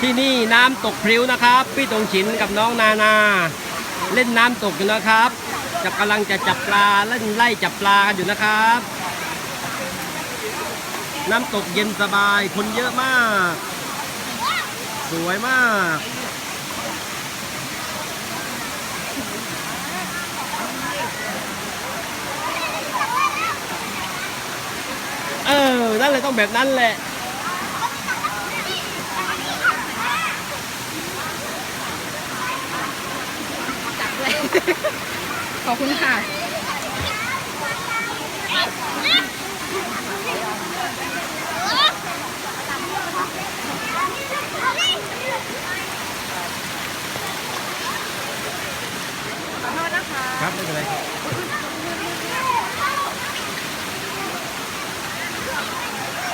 ที่นี่น้ำตกพริ้วนะครับพี่ตงฉินกับน้องนานาเล่นน้ำตกอยู่นะครับจะกำลังจะจับปลาเล่นไล่จับปลากันอยู่นะครับ น้ำตกเย็นสบายคนเยอะมากสวยมากนั่นเลยต้องแบบนั้นแหละจับเลยขอบคุณค่ะ